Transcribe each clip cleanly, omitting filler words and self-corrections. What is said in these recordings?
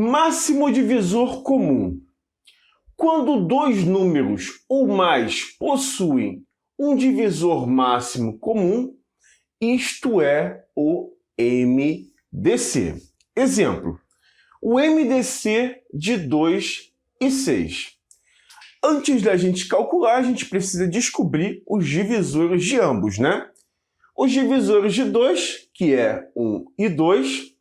Máximo divisor comum. Quando dois números ou mais possuem um divisor máximo comum, isto é o MDC. Exemplo, o MDC de 2 e 6. Antes da gente calcular, a gente precisa descobrir os divisores de ambos, né? Os divisores de 2, que é 1 e 2.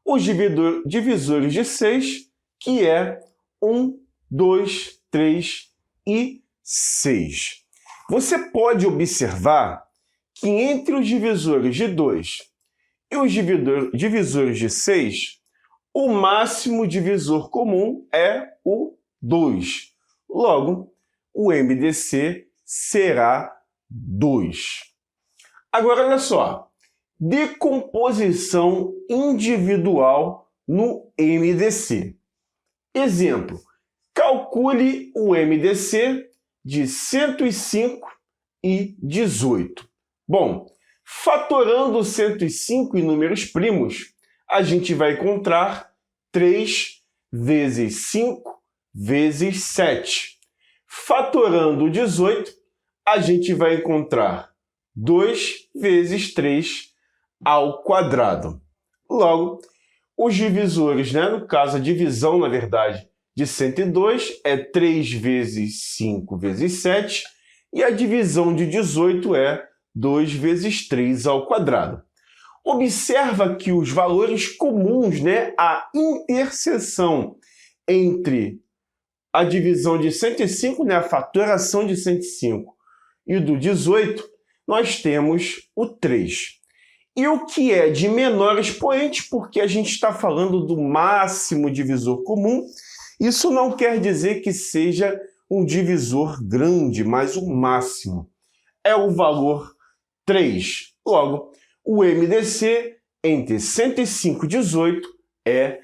Os divisores de 6, que é 1, 2, 3 e 6. Você pode observar que entre os divisores de 2 e os divisores de 6, o máximo divisor comum é o 2. Logo, o MDC será 2. Agora, olha só. Decomposição individual no MDC. Exemplo, calcule o MDC de 105 e 18. Bom, fatorando 105 em números primos, a gente vai encontrar 3 vezes 5 vezes 7. Fatorando 18, a gente vai encontrar 2 vezes 3 ao quadrado. Logo, os divisores, no caso a divisão, na verdade, de 102 é 3 vezes 5 vezes 7, e a divisão de 18 é 2 vezes 3 ao quadrado. Observa que os valores comuns, a interseção entre a divisão de 105, a fatoração de 105, e do 18, nós temos o 3. E o que é de menor expoente, porque a gente está falando do máximo divisor comum, isso não quer dizer que seja um divisor grande, mas o máximo é o valor 3. Logo, o MDC entre 105 e 18 é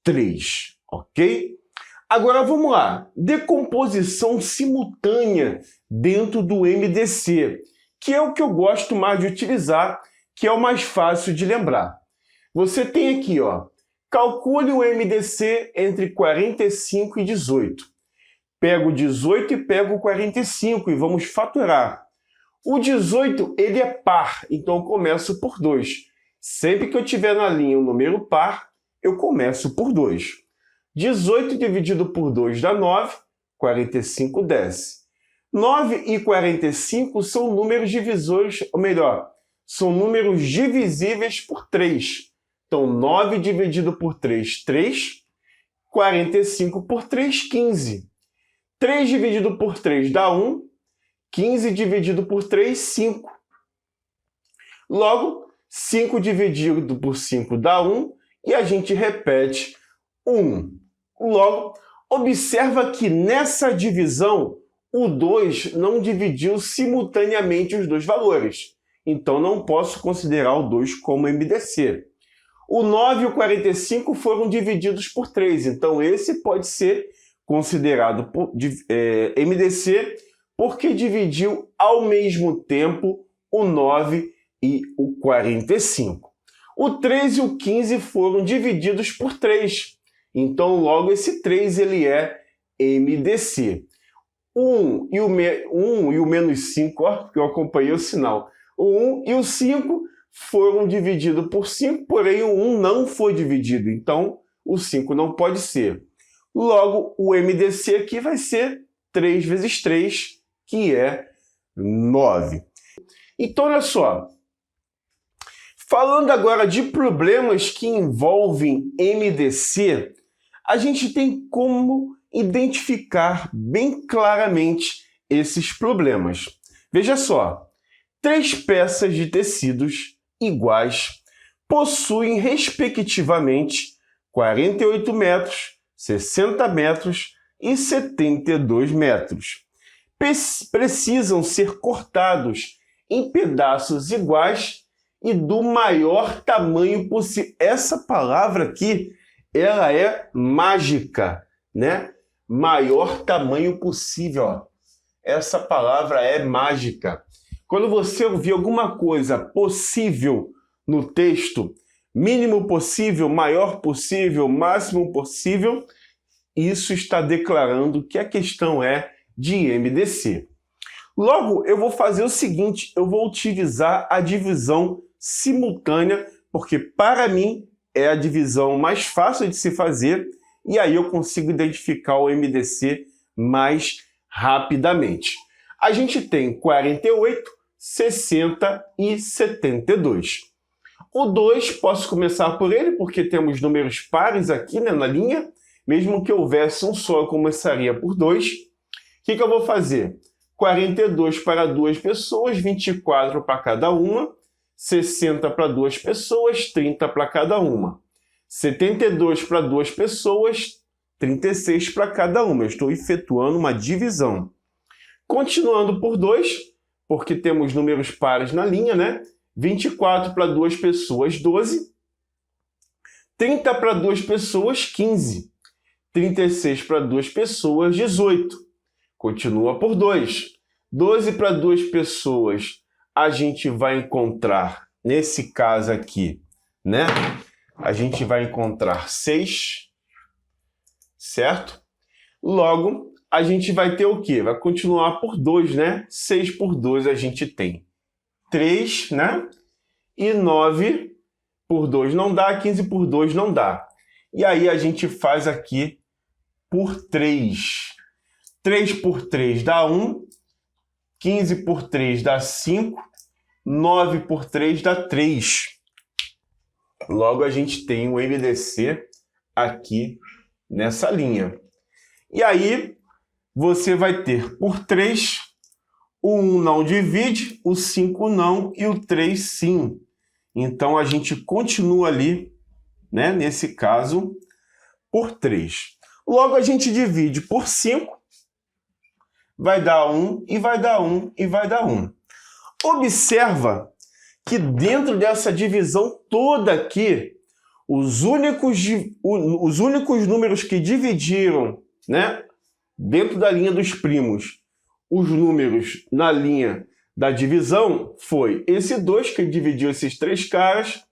3, ok? Agora vamos lá, decomposição simultânea dentro do MDC, que é o que eu gosto mais de utilizar, que é o mais fácil de lembrar. Você tem aqui, calcule o MDC entre 45 e 18. Pego o 18 e pego o 45 e vamos fatorar. O 18 ele é par, então eu começo por 2. Sempre que eu tiver na linha um número par, eu começo por 2. 18 dividido por 2 dá 9, 45 desce. 9 e 45 são números divisores, ou melhor, são números divisíveis por 3. Então, 9 dividido por 3, 3. 45 por 3, 15. 3 dividido por 3 dá 1. 15 dividido por 3, 5. Logo, 5 dividido por 5 dá 1. E a gente repete 1. Logo, observa que nessa divisão, o 2 não dividiu simultaneamente os dois valores. Então, não posso considerar o 2 como MDC. O 9 e o 45 foram divididos por 3. Então, esse pode ser considerado MDC porque dividiu ao mesmo tempo o 9 e o 45. O 3 e o 15 foram divididos por 3. Então, logo, esse 3 ele é MDC. O 1 e o menos 5, porque eu acompanhei o sinal. O 1 e o 5 foram divididos por 5, porém o 1 não foi dividido, então o 5 não pode ser. Logo, o MDC aqui vai ser 3 vezes 3, que é 9. Então, olha só. Falando agora de problemas que envolvem MDC, a gente tem como identificar bem claramente esses problemas. Veja só, 3 peças de tecidos iguais possuem, respectivamente, 48 metros, 60 metros e 72 metros. Precisam ser cortados em pedaços iguais e do maior tamanho possível. Essa palavra aqui, ela é mágica, Maior tamanho possível. Ó. Essa palavra é mágica. Quando você ouvir alguma coisa possível no texto, mínimo possível, maior possível, máximo possível, isso está declarando que a questão é de MDC. Logo, eu vou fazer o seguinte, eu vou utilizar a divisão simultânea, porque para mim é a divisão mais fácil de se fazer, e aí eu consigo identificar o MDC mais rapidamente. A gente tem 48, 60 e 72. O 2, posso começar por ele, porque temos números pares aqui, né, na linha. Mesmo que houvesse um só, eu começaria por 2. O que eu vou fazer? 42 para 2 pessoas, 24 para cada uma. 60 para 2 pessoas, 30 para cada uma. 72 para 2 pessoas, 36 para cada uma. Eu estou efetuando uma divisão. Continuando por 2, porque temos números pares na linha, né? 24 para 2 pessoas, 12. 30 para 2 pessoas, 15. 36 para 2 pessoas, 18. Continua por 2. 12 para 2 pessoas, a gente vai encontrar, nesse caso aqui, né? A gente vai encontrar 6, certo? Logo, a gente vai ter o quê? Vai continuar por 2, né? 6 por 2 a gente tem 3, né? E 9 por 2 não dá, 15 por 2 não dá. E aí a gente faz aqui por 3. 3 por 3 dá 1, 15 por 3 dá 5, 9 por 3 dá 3. Logo a gente tem o MDC aqui nessa linha. E aí você vai ter por 3, o 1 não divide, o 5 não e o 3 sim. Então a gente continua ali, né, nesse caso, por 3. Logo a gente divide por 5, vai dar 1 e vai dar 1 e vai dar 1. Observa que dentro dessa divisão toda aqui, os únicos números que dividiram, né, dentro da linha dos primos, os números na linha da divisão foi esse 2 que dividiu esses 3 caras,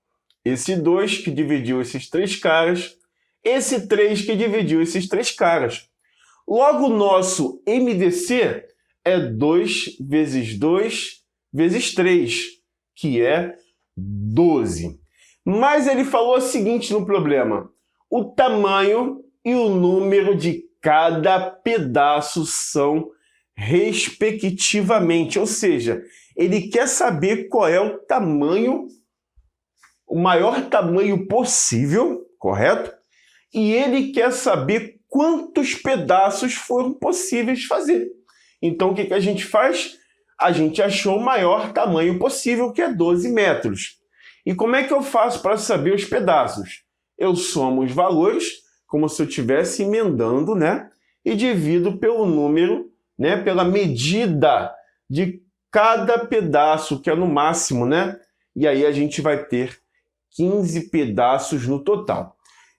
esse 2 que dividiu esses 3 caras, esse 3 que dividiu esses 3 caras. Logo, o nosso MDC é 2 vezes 2 vezes 3, que é 12. Mas ele falou o seguinte no problema: o tamanho e o número de cada pedaço são respectivamente. Ou seja, ele quer saber qual é o tamanho, o maior tamanho possível, correto? E ele quer saber quantos pedaços foram possíveis fazer. Então, o que a gente faz? A gente achou o maior tamanho possível, que é 12 metros. E como é que eu faço para saber os pedaços? Eu somo os valores, como se eu estivesse emendando, né? E divido pelo número, né? Pela medida de cada pedaço, que é no máximo, né? E aí a gente vai ter 15 pedaços no total.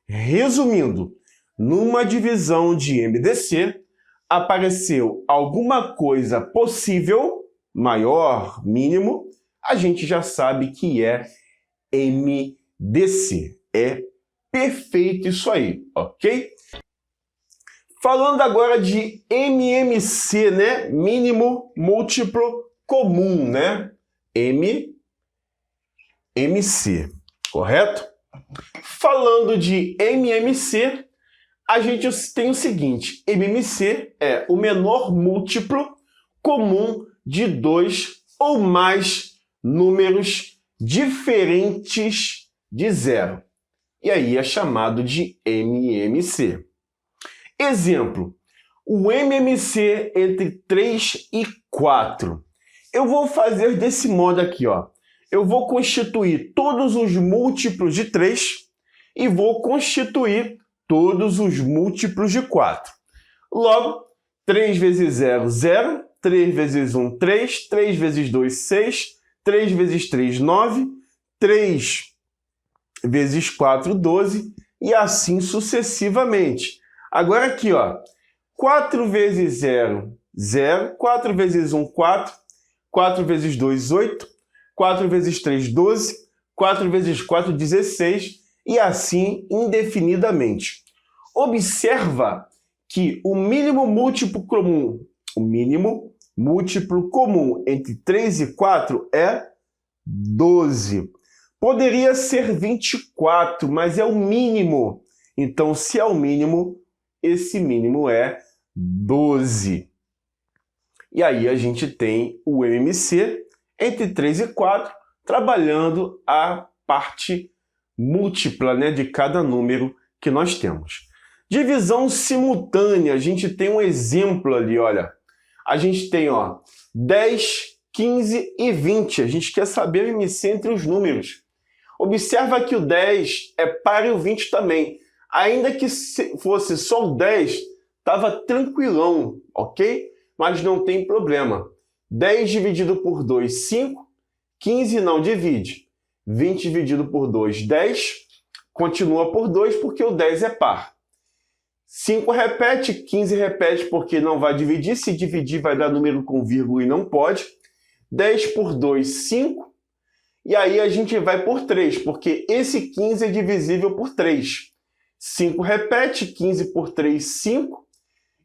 Resumindo, numa divisão de MDC, apareceu alguma coisa possível, maior, mínimo, a gente já sabe que é MDC. É perfeito isso aí, ok? Falando agora de MMC, né? Mínimo múltiplo comum, né? MMC, correto? Falando de MMC, a gente tem o seguinte: MMC é o menor múltiplo comum de 2 ou mais números diferentes de 0. E aí é chamado de MMC. Exemplo: o MMC entre 3 e 4. Eu vou fazer desse modo aqui, ó. Eu vou constituir todos os múltiplos de 3 e vou constituir todos os múltiplos de 4. Logo, 3 vezes 0, 0. 3 vezes 1, 3. 3 vezes 2, 6. 3 vezes 3, 9. 3 vezes 4, 12. E assim sucessivamente. Agora aqui, ó. 4 vezes 0, 0. 4 vezes 1, 4. 4 vezes 2, 8. 4 vezes 3, 12. 4 vezes 4, 16, e assim indefinidamente. Observa que o mínimo múltiplo comum entre 3 e 4 é 12. Poderia ser 24, mas é o mínimo. Então, se é o mínimo, esse mínimo é 12. E aí a gente tem o MMC entre 3 e 4, trabalhando a parte múltipla, né, de cada número que nós temos. Divisão simultânea, a gente tem um exemplo ali, olha. A gente tem, ó, 10, 15 e 20. A gente quer saber o MMC entre os números. Observa que o 10 é par e o 20 também. Ainda que fosse só o 10, estava tranquilão, ok? Mas não tem problema. 10 dividido por 2, 5. 15 não divide. 20 dividido por 2, 10. Continua por 2 porque o 10 é par. 5 repete, 15 repete porque não vai dividir. Se dividir vai dar número com vírgula e não pode. 10 por 2, 5. E aí a gente vai por 3, porque esse 15 é divisível por 3. 5 repete, 15 por 3, 5.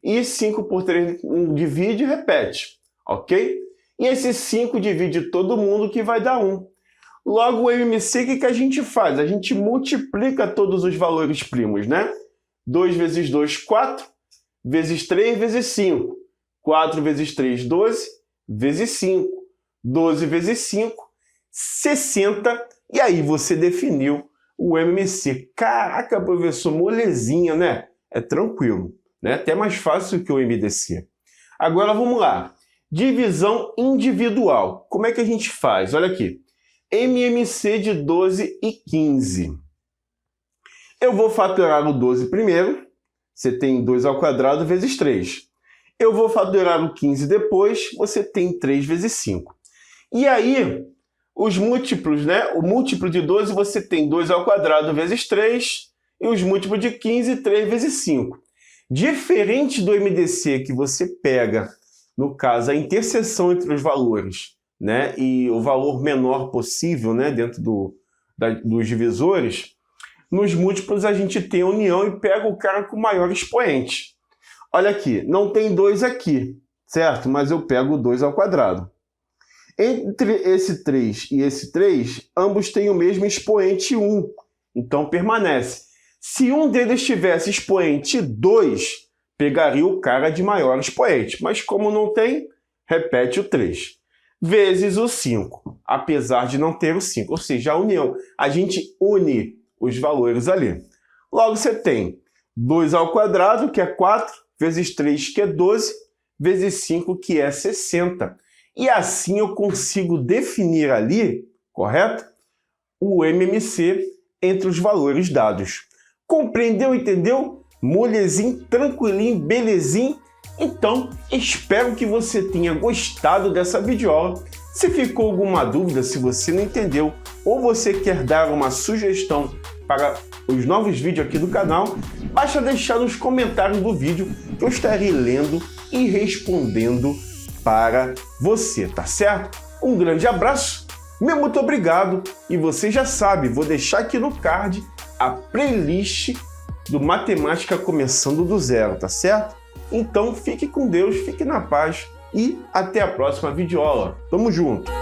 E 5 por 3 divide e repete. Ok? E esse 5 divide todo mundo que vai dar 1. Logo, o MMC, o que a gente faz? A gente multiplica todos os valores primos, né? 2 vezes 2, 4. Vezes 3, vezes 5. 4 vezes 3, 12. Vezes 5. 12 vezes 5, 60. E aí você definiu o MMC. Caraca, professor, molezinha, né? É tranquilo, né? Até mais fácil que o MDC. Agora vamos lá. Divisão individual. Como é que a gente faz? Olha aqui. MMC de 12 e 15. Eu vou fatorar o 12 primeiro. Você tem 2 ao quadrado vezes 3. Eu vou fatorar o 15 depois. Você tem 3 vezes 5. E aí, os múltiplos, né? O múltiplo de 12 você tem 2 ao quadrado vezes 3. E os múltiplos de 15, 3 vezes 5. Diferente do MDC, que você pega, no caso, a interseção entre os valores, né? E o valor menor possível, né? Dentro dos divisores, nos múltiplos a gente tem a união e pega o cara com o maior expoente. Olha aqui, não tem 2 aqui, certo? Mas eu pego o 2 ao quadrado. Entre esse 3 e esse 3, ambos têm o mesmo expoente 1. Então permanece. Se um deles tivesse expoente 2, pegaria o cara de maior expoente. Mas como não tem, repete o 3. Vezes o 5, apesar de não ter o 5. Ou seja, a união. A gente une os valores ali. Logo você tem 2 ao quadrado, que é 4, vezes 3, que é 12, vezes 5, que é 60. E assim eu consigo definir ali, correto? O MMC entre os valores dados. Compreendeu, entendeu? Molezinho, tranquilinho, belezinho? Então, espero que você tenha gostado dessa videoaula. Se ficou alguma dúvida, se você não entendeu, ou você quer dar uma sugestão para os novos vídeos aqui do canal, basta deixar nos comentários do vídeo que eu estarei lendo e respondendo para você, tá certo? Um grande abraço, meu muito obrigado, e você já sabe, vou deixar aqui no card a playlist do Matemática Começando do Zero, tá certo? Então fique com Deus, fique na paz e até a próxima videoaula. Tamo junto!